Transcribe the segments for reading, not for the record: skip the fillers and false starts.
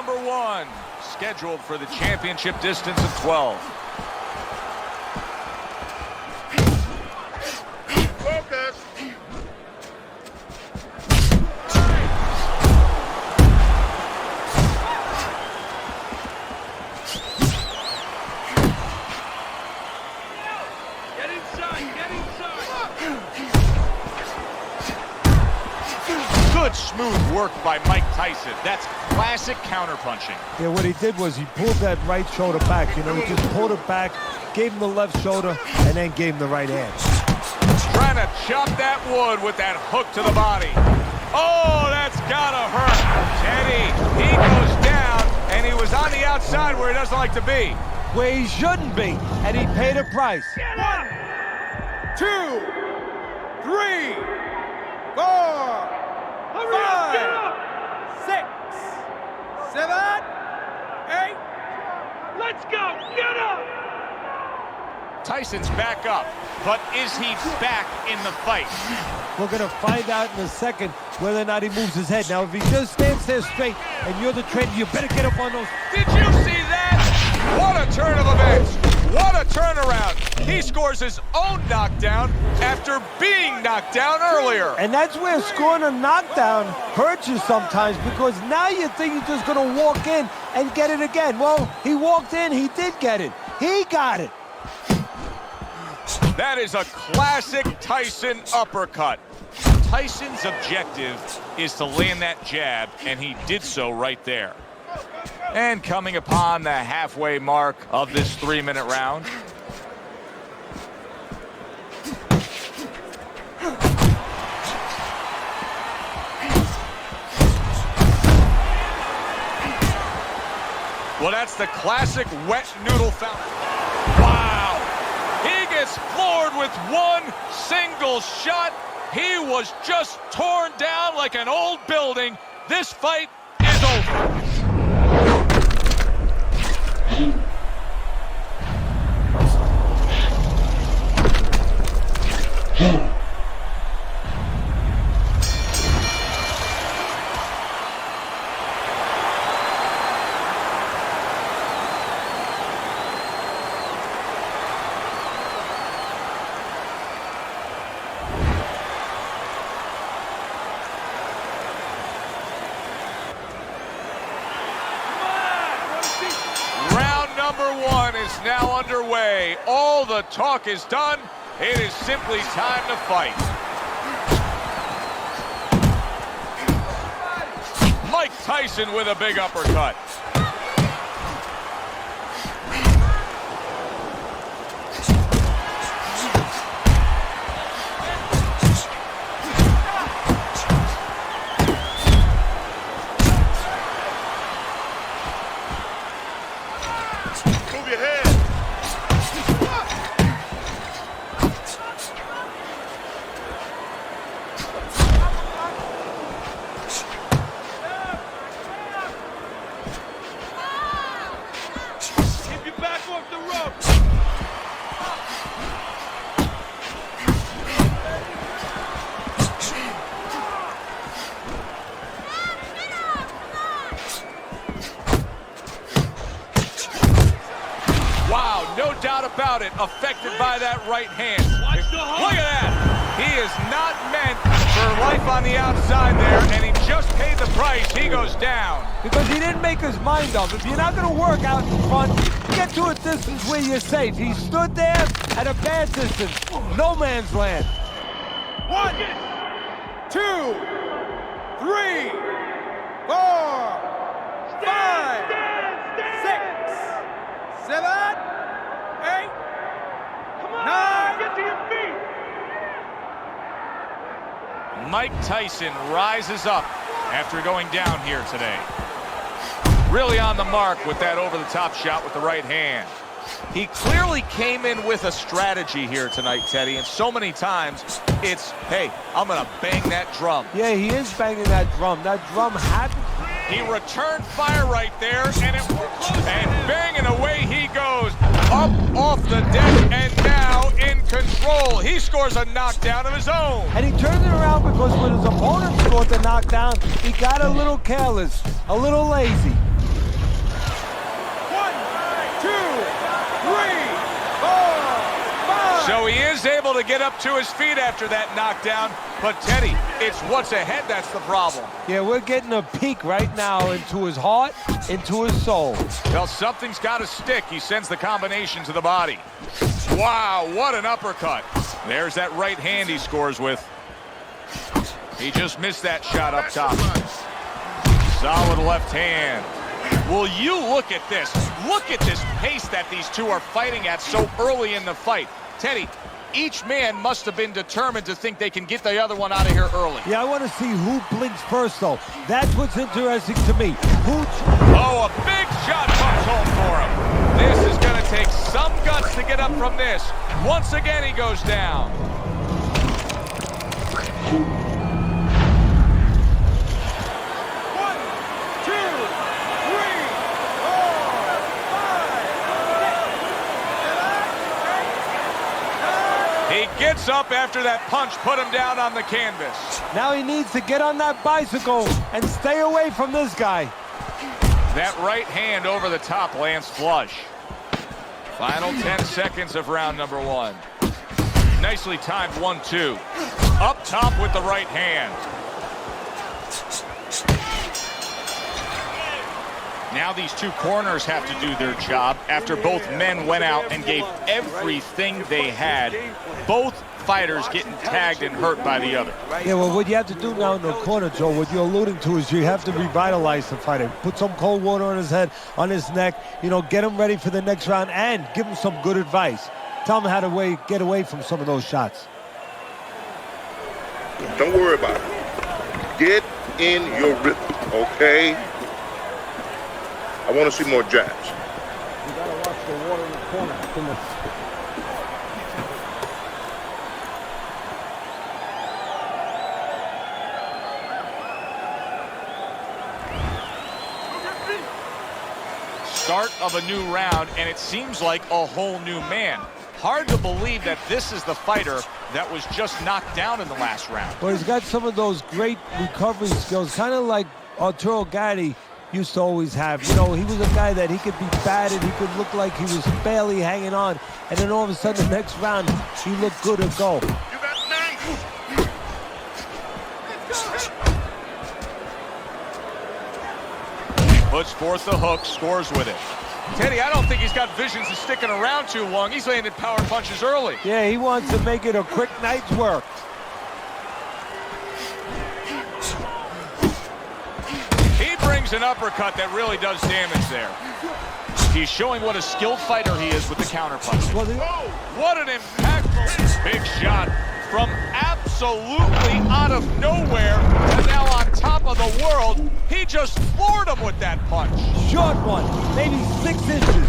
number 1, scheduled for the championship distance of 12. Focus. Get inside, get inside. Good smooth work by Mike Tyson. That's classic counterpunching. Yeah, what he did was he pulled that right shoulder back. You know, he just pulled it back, gave him the left shoulder, and then gave him the right hand. Trying to chop that wood with that hook to the body. Oh, that's gotta hurt. Teddy, he goes down, and he was on the outside where he doesn't like to be. Where he shouldn't be, and he paid a price. 1, 2, 3, 4, 5, 6, 7, 8. Let's go! Get up! Tyson's back up, but is he back in the fight? We're going to find out in a second whether or not he moves his head. Now, if he just stands there straight and you're the trainer, you better get up on those. Did you see that? What a turn of events. What a turnaround. He scores his own knockdown after being knocked down earlier. And that's where scoring a knockdown hurts you sometimes, because now you think you're just going to walk in and get it again. Well, he walked in, he did get it. He got it. That is a classic Tyson uppercut. Tyson's objective is to land that jab, and he did so right there. And coming upon the halfway mark of this 3-minute round. Well, that's the classic wet noodle fountain. Wow! He gets floored with one single shot. He was just torn down like an old building. This fight is over. Number 1 is now underway. All the talk is done. It is simply time to fight. Mike Tyson with a big uppercut. No doubt about it, affected by that right hand. Look at that. He is not meant for life on the outside there, and he just paid the price. He goes down. Because he didn't make his mind up. If you're not going to work out in front, get to a distance where you're safe. He stood there at a bad distance. No man's land. 1, 2, 3, 4, 5, 6, 7, 8, 9, get to your feet! Mike Tyson rises up after going down here today. Really on the mark with that over-the-top shot with the right hand. He clearly came in with a strategy here tonight, Teddy, and so many times it's, hey, I'm going to bang that drum. Yeah, he is banging that drum. That drum had... He returned fire right there, and it worked. And banging away he goes. Up off the deck, and now in control. He scores a knockdown of his own. And he turned it around because when his opponent scored the knockdown, he got a little careless, a little lazy. able to get up to his feet after that knockdown. But, Teddy, it's what's ahead that's the problem. Yeah, we're getting a peek right now into his heart, into his soul. Well, something's got to stick. He sends the combination to the body. Wow, what an uppercut. There's that right hand he scores with. He just missed that shot up top. Solid left hand. Will you look at this? Look at this pace that these two are fighting at so early in the fight. Teddy, each man must have been determined to think they can get the other one out of here early. Yeah, I want to see who blinks first, though. That's what's interesting to me. Oh, a big shot comes home for him. This is going to take some guts to get up from this. Once again, he goes down. He gets up after that punch put him down on the canvas. Now he needs to get on that bicycle and stay away from this guy. That right hand over the top lands flush. Final 10 seconds of round number one. Nicely timed 1-2. Up top with the right hand. Now these two corners have to do their job after both men went out and gave everything they had. Both fighters getting tagged and hurt by the other. Yeah, well, what you have to do now in the corner, Joe, what you're alluding to is you have to revitalize the fighter. Put some cold water on his head, on his neck, you know, get him ready for the next round and give him some good advice. Tell him how to get away from some of those shots. Don't worry about it. Get in your rhythm, okay? I want to see more jabs. You gotta watch the water in the corner. Start of a new round, and it seems like a whole new man. Hard to believe that this is the fighter that was just knocked down in the last round. Well, he's got some of those great recovery skills, kind of like Arturo Gatti used to always have. You know, he was a guy that he could be battered, he could look like he was barely hanging on, and then all of a sudden the next round, he looked good to go. You got nice. Puts forth the hook, scores with it. Teddy, I don't think he's got visions of sticking around too long. He's landed power punches early. Yeah, he wants to make it a quick night's work. He brings an uppercut that really does damage there. He's showing what a skilled fighter he is with the counterpunch. What an impactful big shot from absolutely out of nowhere to now on top of the world. He just floored him with that punch. Short one, maybe 6 inches.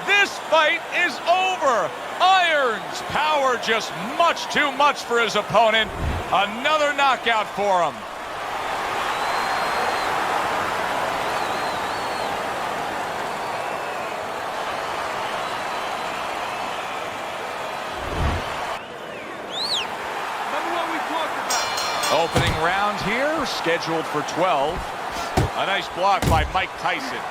This fight is over. Irons power just much too much for his opponent. Another knockout for him. Remember what we talked about. Opening round here, scheduled for 12. A nice block by Mike Tyson.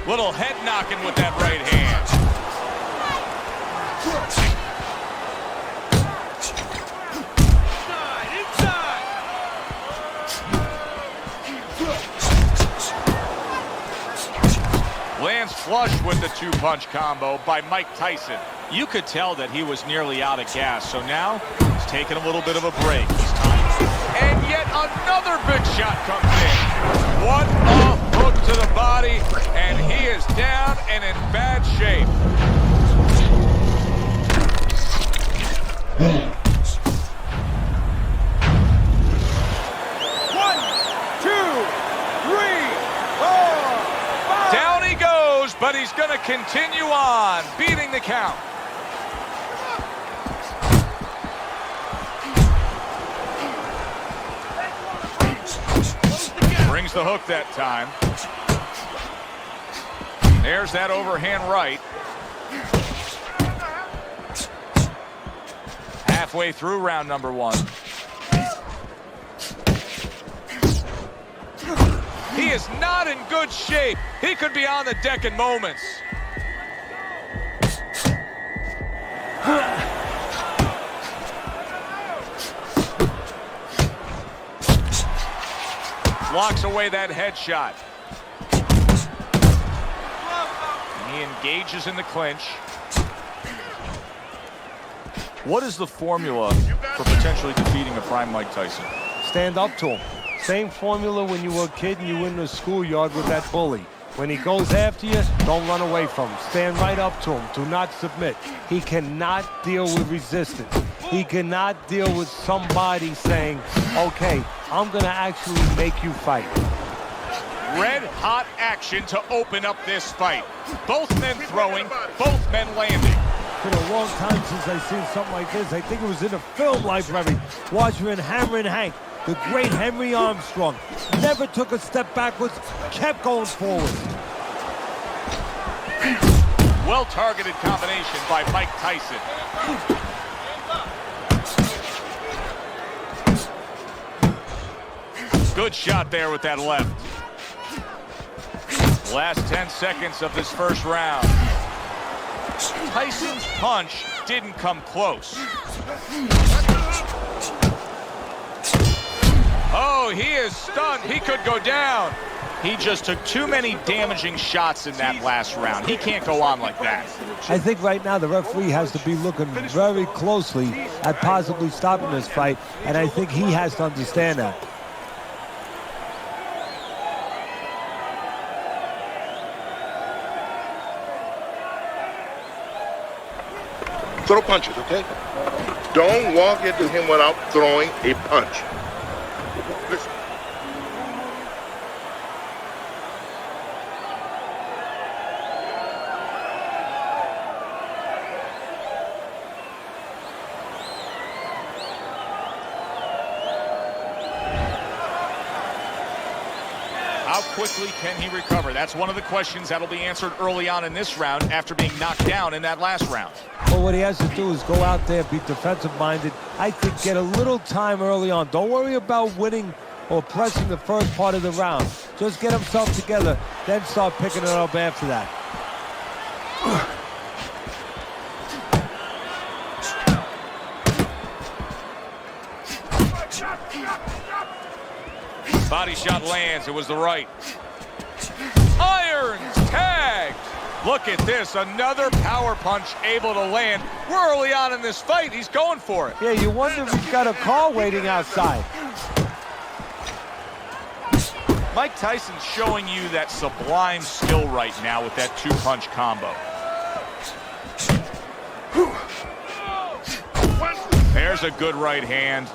Little head knocking with that right hand. Lands flush with the two-punch combo by Mike Tyson. You could tell that he was nearly out of gas, so now he's taking a little bit of a break. And yet another big shot comes in. What a hook to the body, and he is down and in bad shape. continue on, beating the count. Brings the hook that time. There's that overhand right. Halfway through round number 1. He is not in good shape. He could be on the deck in moments. Blocks away that headshot. And he engages in the clinch. What is the formula for potentially defeating a prime Mike Tyson? Stand up to him. Same formula when you were a kid and you were in the schoolyard with that bully. When he goes after you, don't run away from him. Stand right up to him. Do not submit. He cannot deal with resistance. He cannot deal with somebody saying, okay, I'm going to actually make you fight. Red hot action to open up this fight. Both men throwing, both men landing. It's been a long time since I've seen something like this. I think it was in a film library. Watching Hammer and Hank. The great Henry Armstrong never took a step backwards, kept going forward. Well-targeted combination by Mike Tyson. Good shot there with that left. Last 10 seconds of this first round. Tyson's punch didn't come close. Oh, he is stunned. He could go down. He just took too many damaging shots in that last round. He can't go on like that. I think right now the referee has to be looking very closely at possibly stopping this fight, and I think he has to understand that. Throw punches, okay? Don't walk into him without throwing a punch. Listen. How quickly can he recover? That's one of the questions that'll be answered early on in this round after being knocked down in that last round. Well, what he has to do is go out there, be defensive-minded. I think get a little time early on. Don't worry about winning or pressing the first part of the round. Just get himself together, then start picking it up after that. Body shot lands. It was the right. Irons tagged. Look at this. Another power punch able to land. We're early on in this fight. He's going for it. Yeah, you wonder if he's got a car waiting outside. Mike Tyson's showing you that sublime skill right now with that two-punch combo. There's a good right hand.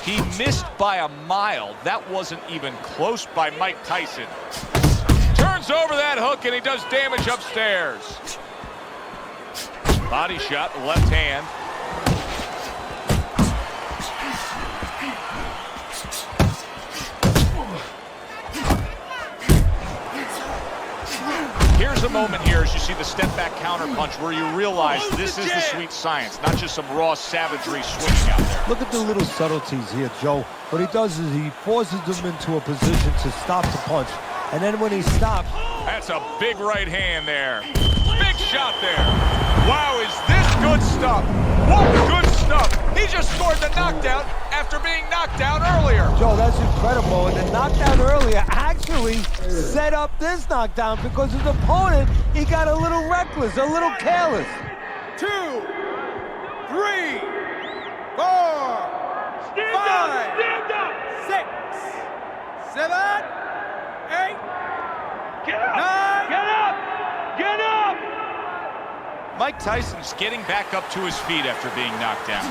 He missed by a mile. That wasn't even close by Mike Tyson. Turns over that hook and he does damage upstairs. Body shot, left hand. Here's a moment here as you see the step-back counter punch where you realize this is the sweet science, not just some raw savagery swinging out there. Look at the little subtleties here, Joe. What he does is he forces them into a position to stop the punch. And then when he stops... That's a big right hand there. Big shot there. Wow, is this good stuff? What good stuff. He just scored the knockdown after being knocked down earlier. Joe, that's incredible. And the knockdown earlier actually set up this knockdown because his opponent, he got a little reckless, a little careless. 2, 3, 4, 5, 6, 7, 8, get up! 9, get up! Get up! Mike Tyson's getting back up to his feet after being knocked down.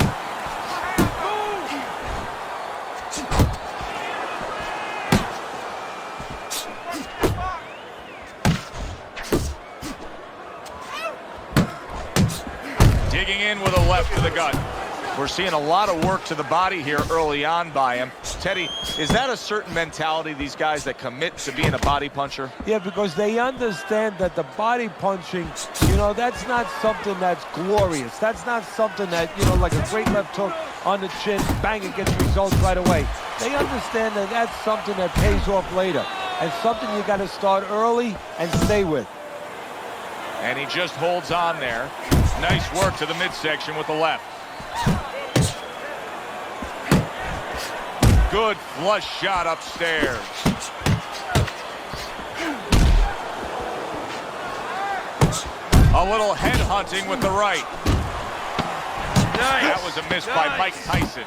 Digging in with a left to the gut. We're seeing a lot of work to the body here early on by him. Teddy, is that a certain mentality, these guys that commit to being a body puncher? Yeah, because they understand that the body punching, you know, that's not something that's glorious. That's not something that, you know, like a great left hook on the chin, bang, it gets results right away. They understand that that's something that pays off later and something you got to start early and stay with. And he just holds on there. Nice work to the midsection with the left. Good flush shot upstairs. A little head hunting with the right. Nice. That was a miss by Mike Tyson.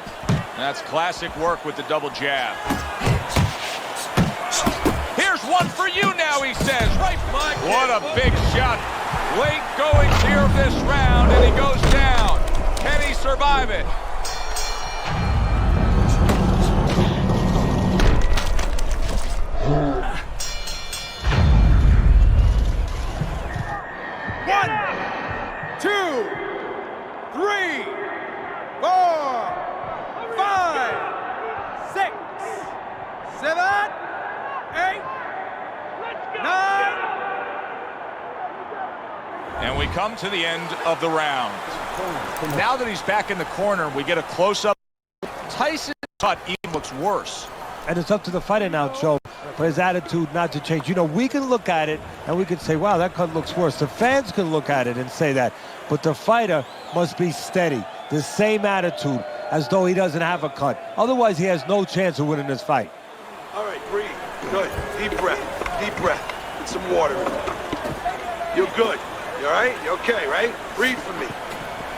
That's classic work with the double jab. Here's one for you now, he says. Right. What a big shot. Late goings here of this round, and he goes down. Can he survive it? One, 2, 3, 4, 5, 6, 7, 8, 9. And we come to the end of the round. Now that he's back in the corner, we get a close-up. Tyson's cut even looks worse. And it's up to the fighter now, Joe, for his attitude not to change. You know, we can look at it and we can say, wow, that cut looks worse. The fans can look at it and say that. But the fighter must be steady, the same attitude, as though he doesn't have a cut. Otherwise, he has no chance of winning this fight. All right, breathe. Good. Deep breath. Deep breath. Get some water in there. You're good. You all right? You okay, right? Breathe for me.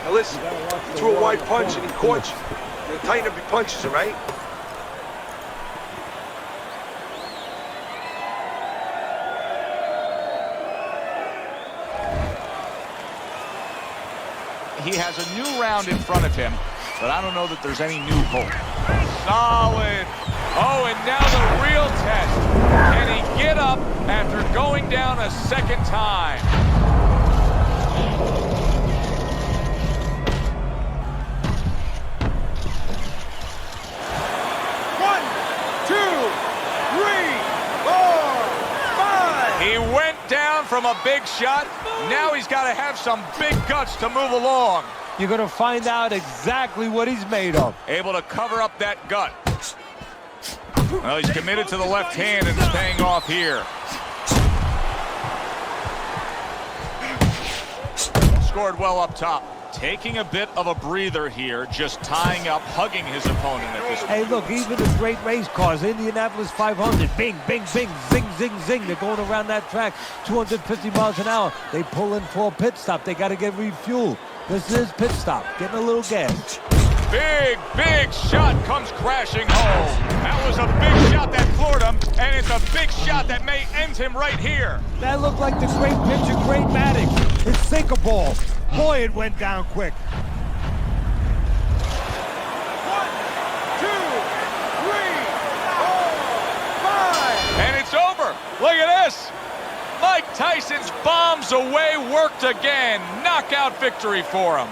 Now listen, you threw a wide punch and he caught you. You're gonna tighten up your punches, all right? He has a new round in front of him, but I don't know that there's any new hope. Solid. Oh, and now the real test. Can he get up after going down a second time? One, 2, 3, 4, 5. He went down from a big shot. Now he's got to have some big guts to move along. You're going to find out exactly what he's made of. Able to cover up that gut. Well, he's committed to the left hand and it's paying off here. Scored well up top. Taking a bit of a breather here, just tying up, hugging his opponent at this point. Hey, look, even the great race cars, Indianapolis 500, bing, bing, bing, zing, zing, zing. They're going around that track 250 miles an hour. They pull in for a pit stop. They got to get refueled. This is pit stop, getting a little gas. Big, big shot comes crashing home. That was a big shot that floored him, and it's a big shot that may end him right here. That looked like the great pitcher, Great Maddox. His sinker ball. Boy, it went down quick. 1, 2, 3, 4, 5. And it's over. Look at this. Mike Tyson's bombs away worked again. Knockout victory for him.